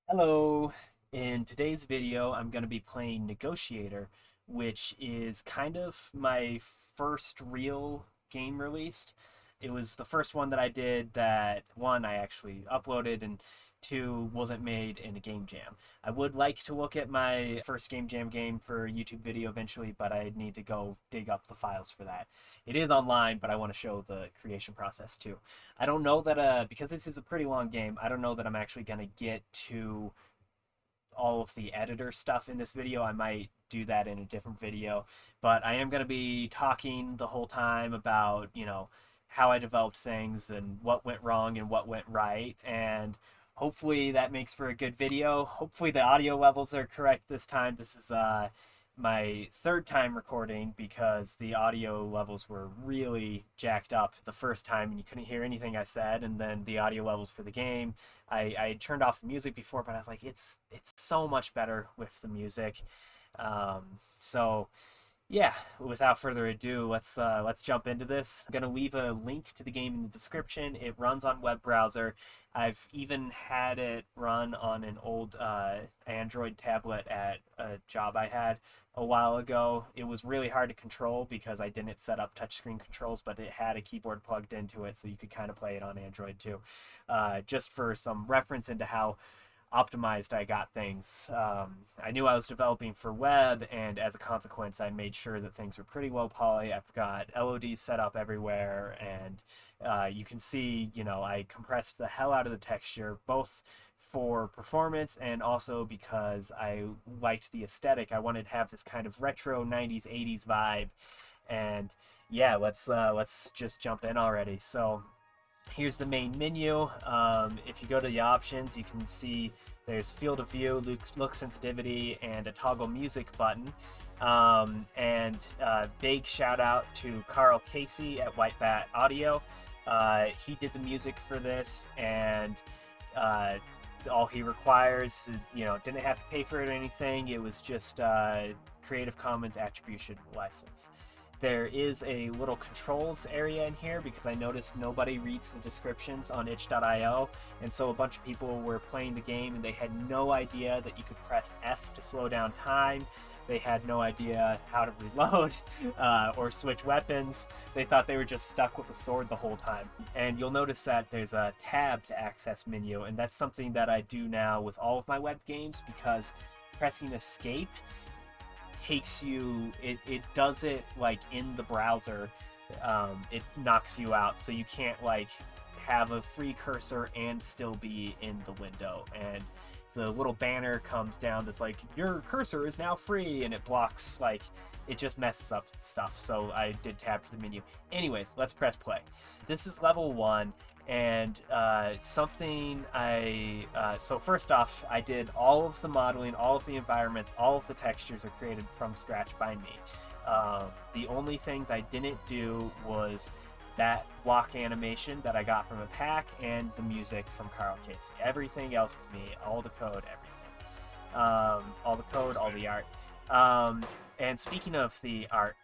Hello. In today's video, I'm going to be playing Negotiator, which is kind of my first real game released. It was the first one that I did that, one, I actually uploaded, and two, wasn't made in a game jam. I would like to look at my first game jam game for a YouTube video eventually, but I need to go dig up the files for that. It is online, but I want to show the creation process too. I don't know that because this is a pretty long game, I don't know that I'm actually going to get to all of the editor stuff in this video. I might do that in a different video, but I am going to be talking the whole time about, how I developed things and what went wrong and what went right, and hopefully that makes for a good video. Hopefully the audio levels are correct this time. This is my third time recording because the audio levels were really jacked up the first time and you couldn't hear anything I said. And then the audio levels for the game, I had turned off the music before, but I was like, it's so much better with the music. So yeah, without further ado, let's jump into this. I'm gonna leave a link to the game in the description. It runs on web browser. I've even had it run on an old Android tablet at a job I had a while ago. It was really hard to control because I didn't set up touchscreen controls, but it had a keyboard plugged into it, so you could kind of play it on Android too. Just for some reference into how optimized I got things. I knew I was developing for web, and as a consequence, I made sure that things were pretty low poly. I've got LODs set up everywhere, and you can see, I compressed the hell out of the texture, both for performance and also because I liked the aesthetic. I wanted to have this kind of retro 90s, 80s vibe. And yeah, let's just jump in already. So here's the main menu. If you go to the options, you can see there's field of view, look sensitivity, and a toggle music button. And big shout out to Carl Casey at White Bat Audio. He did the music for this, and all he requires, didn't have to pay for it or anything. It was just Creative Commons Attribution License. There is a little controls area in here because I noticed nobody reads the descriptions on itch.io, and so a bunch of people were playing the game and they had no idea that you could press F to slow down time. They had no idea how to reload or switch weapons. They thought they were just stuck with a sword the whole time. And you'll notice that there's a tab to access menu, and that's something that I do now with all of my web games because pressing escape takes you, it does it like in the browser. It knocks you out, so you can't like have a free cursor and still be in the window, and the little banner comes down that's like your cursor is now free, and it blocks, like, it just messes up stuff. So I did tab for the menu. Anyways, let's press play. This is level 1, and so first off, I did all of the modeling, all of the environments, all of the textures are created from scratch by me. The only things I didn't do was that walk animation that I got from a pack and the music from Carl Casey. Everything else is me, all the code, everything. All the code, all the art. And speaking of the art,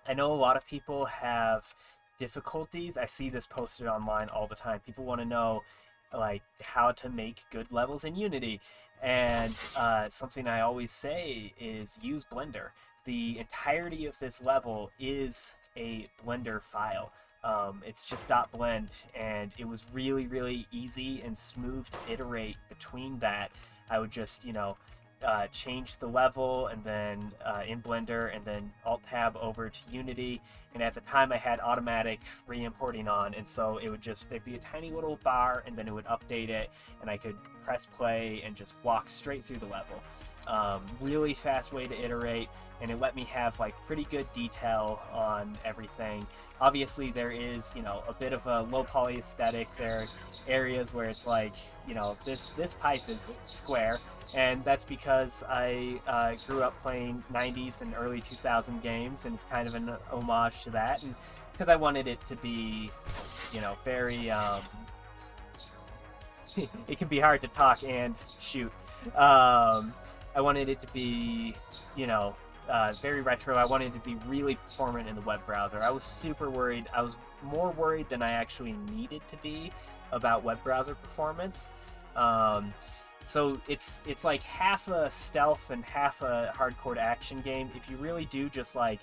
I know a lot of people have difficulties. I see this posted online all the time. People want to know like how to make good levels in Unity, and something I always say is use Blender. The entirety of this level is a Blender file. It's just .blend, and it was really, really easy and smooth to iterate between that. I would just, change the level, and then in Blender, and then Alt-Tab over to Unity. And at the time, I had automatic re-importing on, and so it would just, there'd be a tiny little bar, and then it would update it, and I could press play and just walk straight through the level. Really fast way to iterate, and it let me have like pretty good detail on everything. Obviously there is, a bit of a low poly aesthetic. There are areas where it's like, this pipe is square, and that's because I grew up playing 90s and early 2000 games, and it's kind of an homage to that, and because I wanted it to be, very it can be hard to talk and shoot. I wanted it to be, very retro. I wanted it to be really performant in the web browser. I was super worried. I was more worried than I actually needed to be about web browser performance. So it's like half a stealth and half a hardcore action game. If you really do just like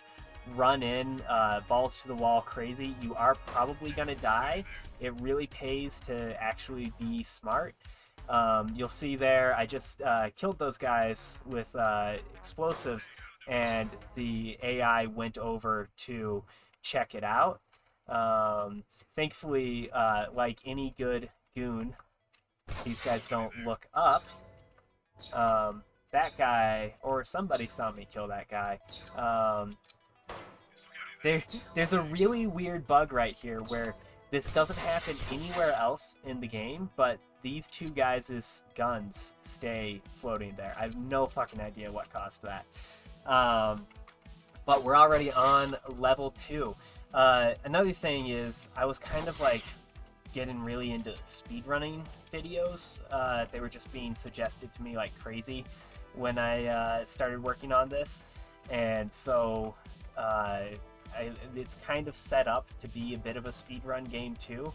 run in balls to the wall crazy, you are probably gonna die. It really pays to actually be smart. You'll see there, I just killed those guys with explosives, and the AI went over to check it out. Thankfully, like any good goon, these guys don't look up. That guy, or somebody saw me kill that guy. There's a really weird bug right here where this doesn't happen anywhere else in the game, but these two guys' guns stay floating there. I have no fucking idea what caused that. But we're already on level 2. Another thing is, I was kind of like getting really into speedrunning videos. They were just being suggested to me like crazy when I started working on this. And so it's kind of set up to be a bit of a speedrun game too.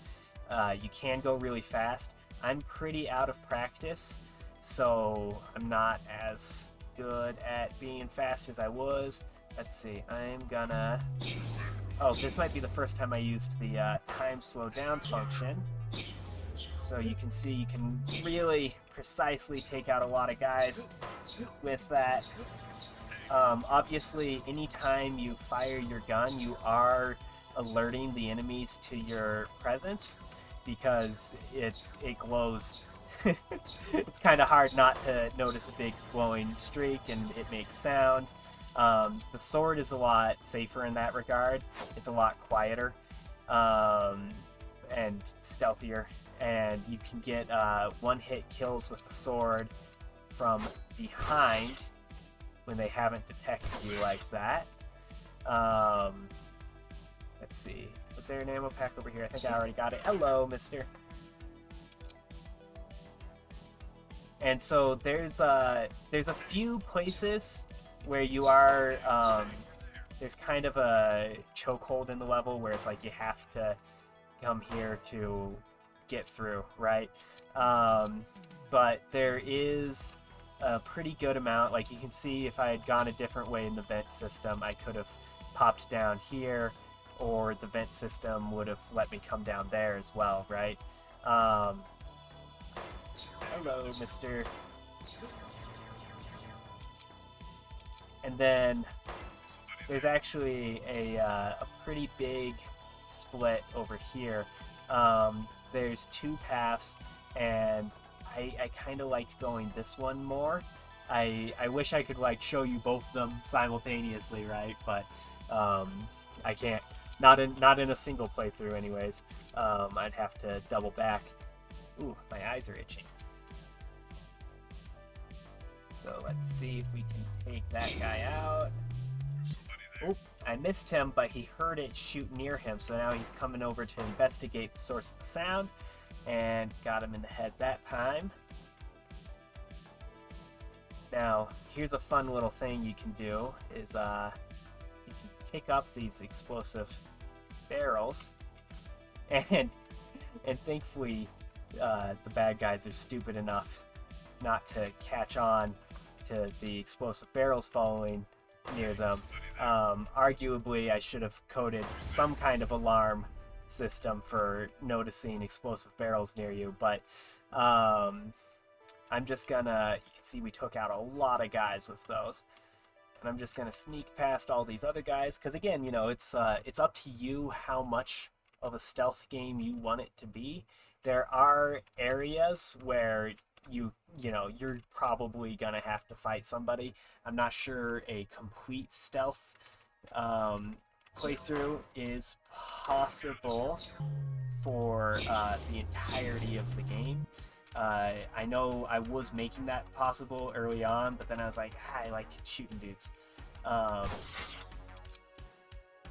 You can go really fast. I'm pretty out of practice, so I'm not as good at being fast as I was. Let's see, I'm gonna... Oh, this might be the first time I used the time slow down function. So you can see you can really precisely take out a lot of guys with that. Obviously, anytime you fire your gun, you are alerting the enemies to your presence, because it glows. It's kind of hard not to notice a big glowing streak, and it makes sound. The sword is a lot safer in that regard. It's a lot quieter and stealthier, and you can get one-hit kills with the sword from behind when they haven't detected you like that. Let's see. Was there an ammo pack over here? I think I already got it. Hello, mister. And so there's a few places where you are, there's kind of a chokehold in the level where it's like you have to come here to get through, right? But there is a pretty good amount. Like you can see, if I had gone a different way in the vent system, I could have popped down here, or the vent system would have let me come down there as well, right? Hello, mister. And then there's actually a pretty big split over here. There's two paths, and I kind of like going this one more. I wish I could like show you both of them simultaneously, right? But I can't. Not in a single playthrough, anyways. I'd have to double back. Ooh, my eyes are itching. So let's see if we can take that guy out. Oop, I missed him, but he heard it shoot near him, so now he's coming over to investigate the source of the sound, and got him in the head that time. Now, here's a fun little thing you can do, is you can pick up these explosive barrels, and thankfully the bad guys are stupid enough not to catch on to the explosive barrels following near them. Arguably, I should have coded some kind of alarm system for noticing explosive barrels near you, but I'm just gonna, you can see we took out a lot of guys with those, and I'm just gonna sneak past all these other guys, because again, you know, it's up to you how much of a stealth game you want it to be. There are areas where you know, you're probably gonna have to fight somebody. I'm not sure a complete stealth playthrough is possible for the entirety of the game. I know I was making that possible early on, but then I was like, I like shooting dudes.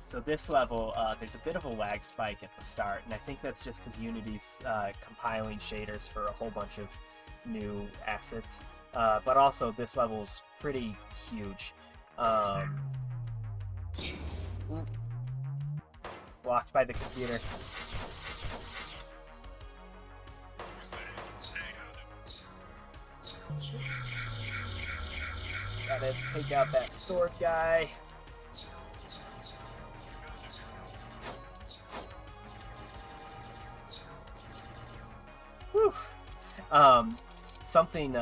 So this level, there's a bit of a lag spike at the start, and I think that's just because Unity's compiling shaders for a whole bunch of new assets. But also, this level's pretty huge. Ooh, blocked by the computer. Gotta take out that sword guy. Whew. Something,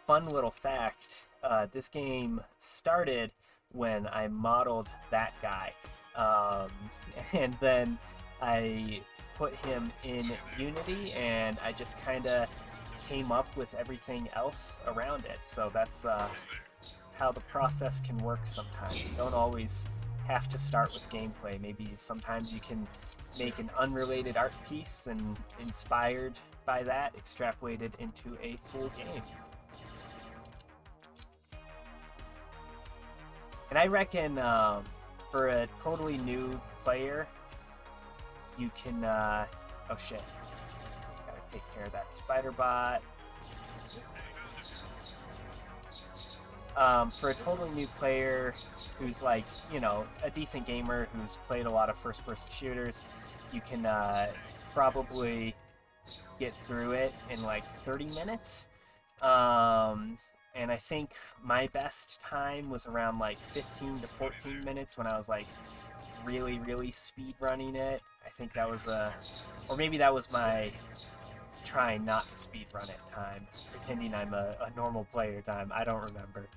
fun little fact, this game started when I modeled that guy. And then I put him in Unity, and I just kind of came up with everything else around it. So that's how the process can work sometimes. You don't always have to start with gameplay. Maybe sometimes you can make an unrelated art piece and inspired by that, extrapolated into a full game. And I reckon for a totally new player, you can, oh shit, gotta take care of that spider bot. For a totally new player who's like, you know, a decent gamer who's played a lot of first-person shooters, you can probably get through it in like 30 minutes. And I think my best time was around like 15 to 14 minutes when I was like really speed running it. I think that was or maybe that was my trying not to speed run it time, pretending I'm a normal player time. I don't remember.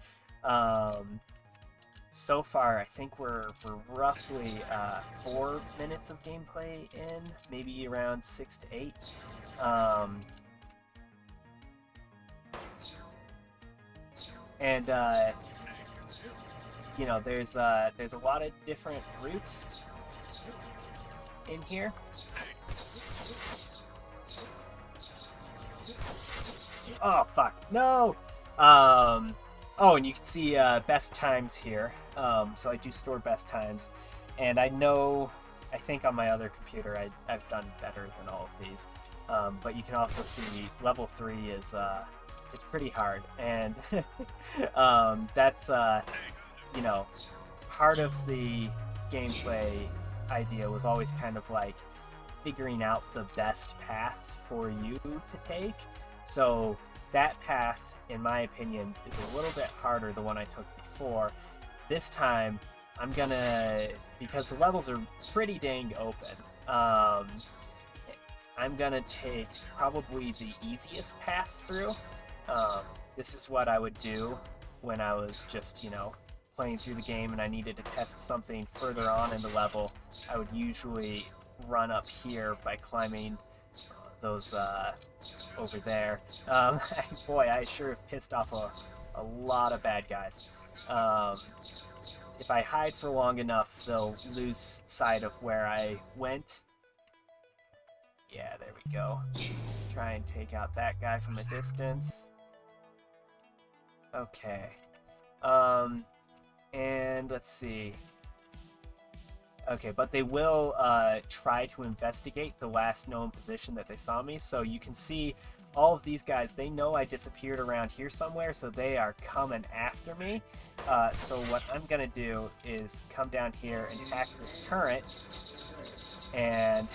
So far, I think we're roughly 4 minutes of gameplay in, maybe around 6 to 8. And you know, there's a lot of different routes in here. Oh fuck, no! Oh, and you can see best times here. So I do store best times, and I know, I think on my other computer I've done better than all of these. But you can also see level 3 is it's pretty hard, and that's you know, part of the gameplay idea was always kind of like figuring out the best path for you to take. So that path, in my opinion, is a little bit harder, the one I took before. This time, I'm gonna, because the levels are pretty dang open, I'm gonna take probably the easiest path through. This is what I would do when I was just, you know, playing through the game and I needed to test something further on in the level. I would usually run up here by climbing those over there. Boy, I sure have pissed off a lot of bad guys. If I hide for long enough, they'll lose sight of where I went. Yeah, there we go. Let's try and take out that guy from a distance. Okay. And let's see. Okay, but they will try to investigate the last known position that they saw me. So you can see all of these guys, they know I disappeared around here somewhere, so they are coming after me. So what I'm going to do is come down here and hack this turret, and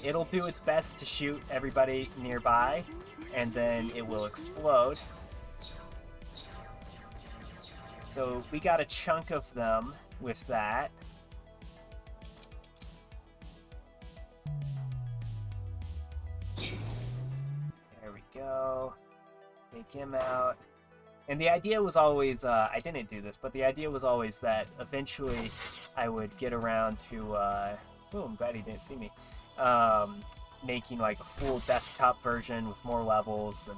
it'll do its best to shoot everybody nearby, and then it will explode. So we got a chunk of them with that. There we go. Take him out. And the idea was always, I didn't do this, but the idea was always that eventually I would get around to, oh, I'm glad he didn't see me, making like a full desktop version with more levels, and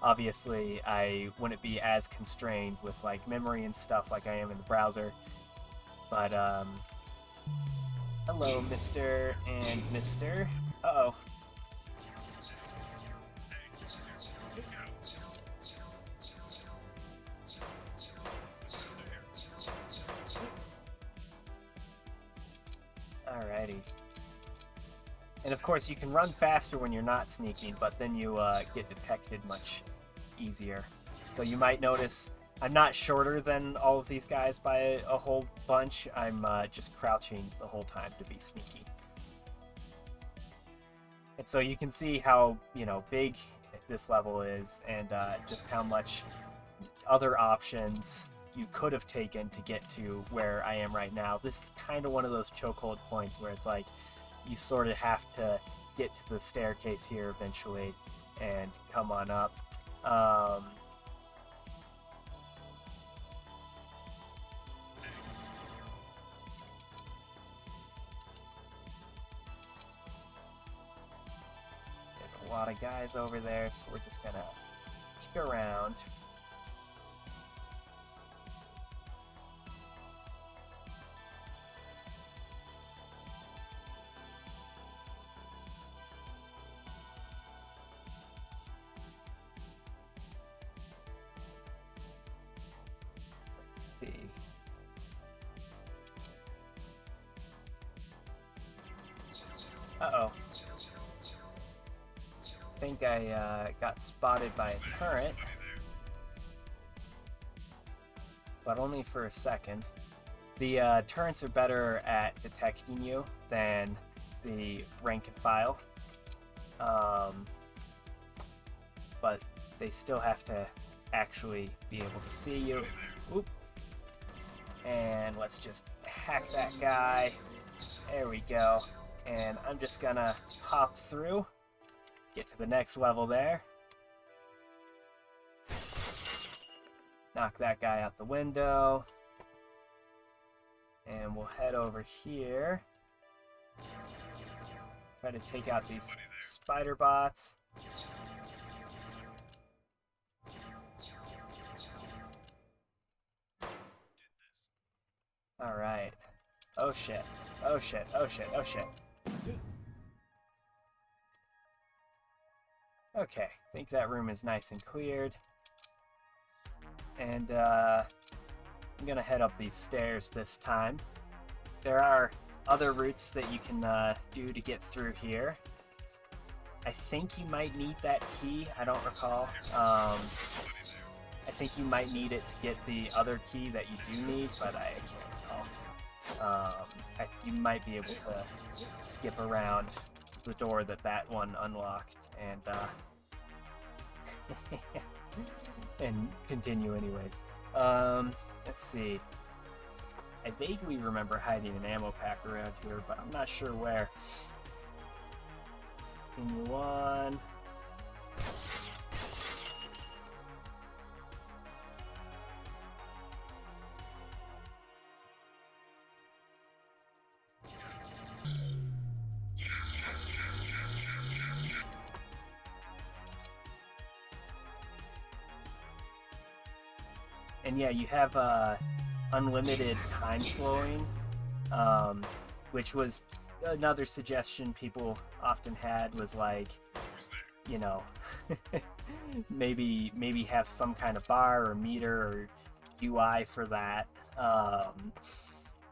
obviously I wouldn't be as constrained with like memory and stuff like I am in the browser. But, hello, Mr. and Mr. Uh-oh. Alrighty. And of course, you can run faster when you're not sneaking, but then you get detected much easier. So you might notice I'm not shorter than all of these guys by a whole bunch. I'm just crouching the whole time to be sneaky. And so you can see how, you know, big this level is, and just how much other options you could have taken to get to where I am right now. This is kind of one of those chokehold points where it's like you sort of have to get to the staircase here eventually and come on up. There's a lot of guys over there, so we're just gonna peek around. Uh-oh. I think I got spotted by a turret. But only for a second. The turrets are better at detecting you than the rank and file. But they still have to actually be able to see you. Oop. And let's just hack that guy. There we go. And I'm just gonna hop through, get to the next level there. Knock that guy out the window. And we'll head over here. Try to take out these spider bots. Alright. Oh shit. Oh shit. Oh shit. Oh shit. Okay, I think that room is nice and cleared. And I'm gonna head up these stairs this time. There are other routes that you can do to get through here. I think you might need that key, I don't recall. I think you might need it to get the other key that you do need, but I can't recall. You might be able to skip around the door that one unlocked and and continue anyways. Let's see. I vaguely remember hiding an ammo pack around here, but I'm not sure where. Let's continue on. And yeah, you have unlimited time slowing, which was another suggestion people often had, was like, you know, maybe have some kind of bar or meter or UI for that.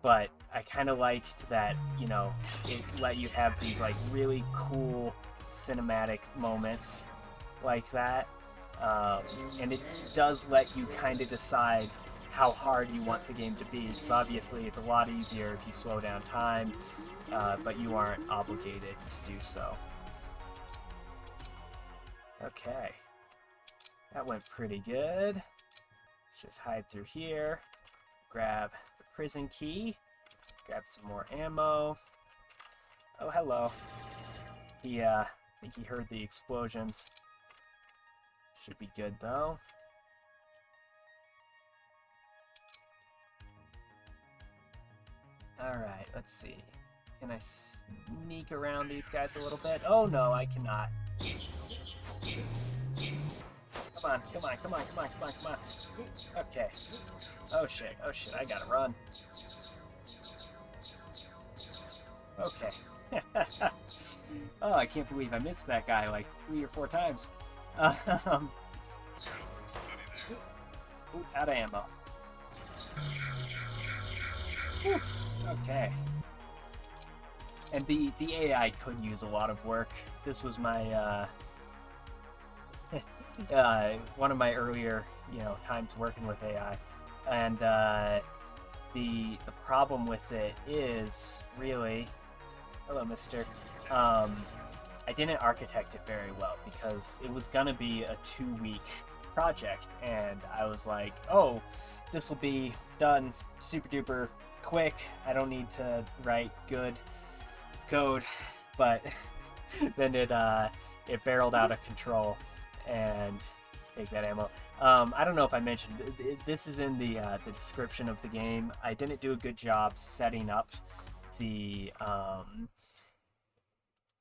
But I kind of liked that, you know, it let you have these like really cool cinematic moments like that. And it does let you kind of decide how hard you want the game to be. So obviously it's a lot easier if you slow down time, but you aren't obligated to do so. Okay. That went pretty good. Let's just hide through here. Grab the prison key. Grab some more ammo. Oh, hello. I think he heard the explosions. Should be good, though. Alright, let's see. Can I sneak around these guys a little bit? Oh, no, I cannot. Come on, come on, come on, come on, come on, come on. Okay. Oh, shit, I gotta run. Okay. Oh, I can't believe I missed that guy like 3 or 4 times. Ooh, out of ammo. Whew, okay. And the AI could use a lot of work. This was my one of my earlier, you know, times working with AI, and the problem with it is really, hello, mister. I didn't architect it very well because it was gonna be a 2 week project, and I was like, oh, this will be done super duper quick. I don't need to write good code, but then it barreled out of control, and let's take that ammo. I don't know if I mentioned this is in the description of the game. I didn't do a good job setting up the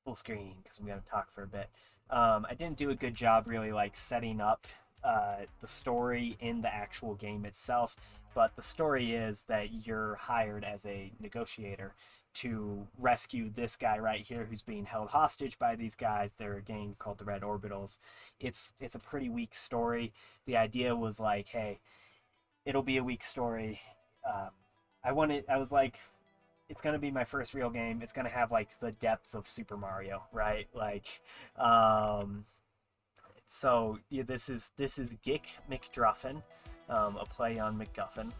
full screen because I'm going to talk for a bit. I didn't do a good job really like setting up the story in the actual game itself, but the story is that you're hired as a negotiator to rescue this guy right here who's being held hostage by these guys. They're a gang called the Red Orbitals. It's a pretty weak story. The idea was like, hey, it'll be a weak story. I was like, it's gonna be my first real game. It's gonna have like the depth of Super Mario, right? Like, so yeah, this is Gick McDruffin, a play on MacGuffin,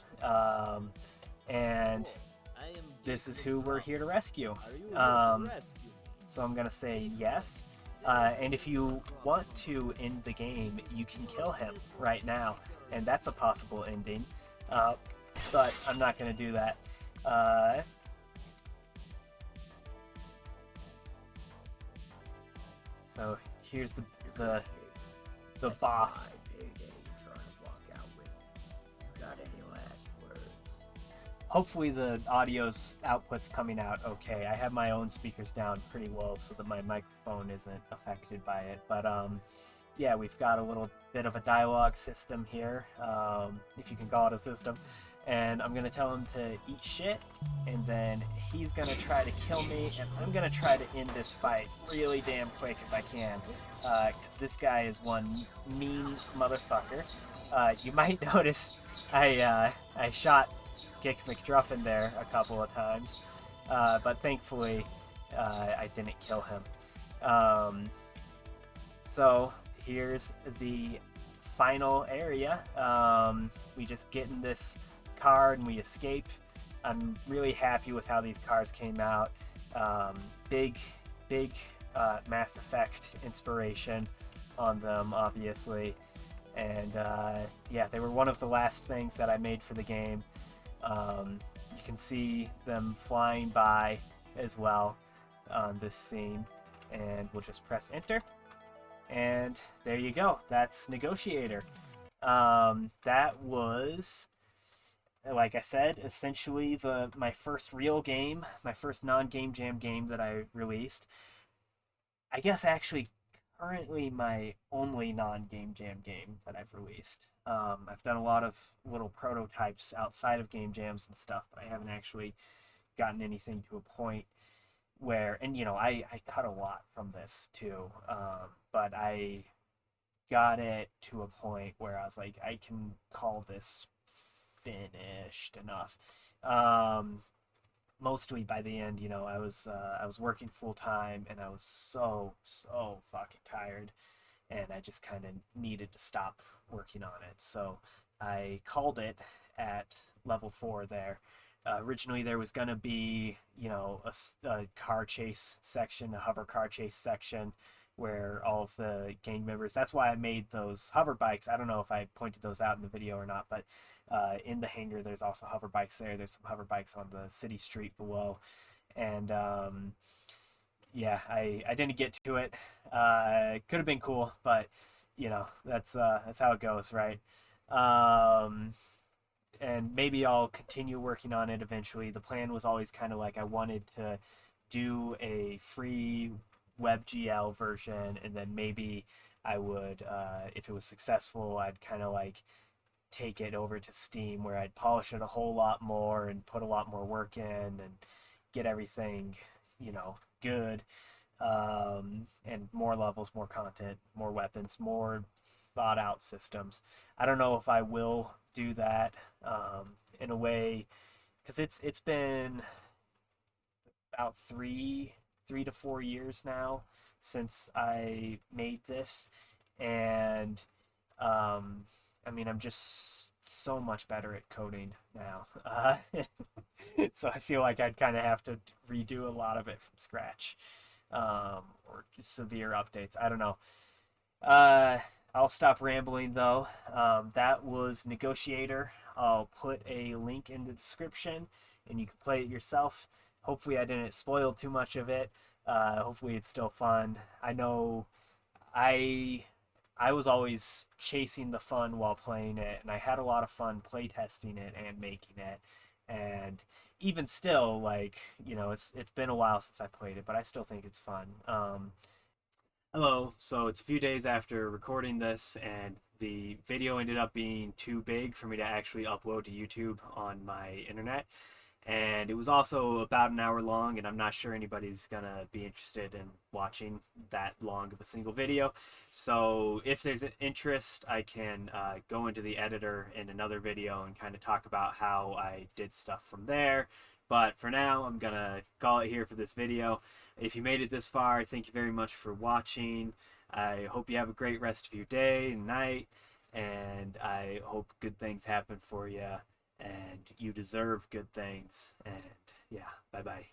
and this is who we're here to rescue. So I'm gonna say yes. And if you want to end the game, you can kill him right now, and that's a possible ending. But I'm not gonna do that. So here's the boss. Hopefully the audio's output's coming out okay. I have my own speakers down pretty low so that my microphone isn't affected by it. But yeah, we've got a little bit of a dialogue system here, if you can call it a system. And I'm gonna tell him to eat shit, and then he's gonna try to kill me, and I'm gonna try to end this fight really damn quick if I can, because this guy is one mean motherfucker. You might notice I shot Gick McDruffin there a couple of times, but thankfully I didn't kill him. So here's the final area. We just get in this car and we escape. I'm really happy with how these cars came out. Big Mass Effect inspiration on them, obviously. And yeah, they were one of the last things that I made for the game. You can see them flying by as well on this scene, and we'll just press enter, and there you go. That's Negotiator. That was, like I said, essentially my first real game, my first non-Game Jam game that I released. I guess actually currently my only non-Game Jam game that I've released. I've done a lot of little prototypes outside of Game Jams and stuff, but I haven't actually gotten anything to a point where, and I cut a lot from this too, but I got it to a point where I was like, I can call this finished enough. Mostly by the end, I was working full time, and I was so fucking tired, and I just kind of needed to stop working on it. So I called it at level 4 there. Originally there was gonna be, a car chase section, a hover car chase section, where all of the gang members. That's why I made those hover bikes. I don't know if I pointed those out in the video or not, but in the hangar there's also hover bikes there. There's some hover bikes on the city street below, and yeah, I didn't get to it. It could have been cool, but that's how it goes, right? And maybe I'll continue working on it eventually. The plan was always kind of like I wanted to do a free WebGL version, and then maybe I would, if it was successful, I'd kind of like take it over to Steam where I'd polish it a whole lot more and put a lot more work in and get everything, good, and more levels, more content, more weapons, more thought out systems. I don't know if I will do that, in a way, because it's been about 3 to 4 years now since I made this, and I mean, I'm just so much better at coding now, so I feel like I'd kind of have to redo a lot of it from scratch. or just severe updates. I don't know. Uh, I'll stop rambling though. That was Negotiator. I'll put a link in the description and you can play it yourself. Hopefully, I didn't spoil too much of it. Hopefully, it's still fun. I know I I was always chasing the fun while playing it, and I had a lot of fun playtesting it and making it. And even still, like it's been a while since I've played it, but I still think it's fun. Hello. So it's a few days after recording this, and the video ended up being too big for me to actually upload to YouTube on my internet. And it was also about an hour long, and I'm not sure anybody's gonna be interested in watching that long of a single video. So if there's an interest, I can go into the editor in another video and kind of talk about how I did stuff from there. But for now, I'm gonna call it here for this video. If you made it this far, thank you very much for watching. I hope you have a great rest of your day and night, and I hope good things happen for you, and you deserve good things. And yeah, bye bye.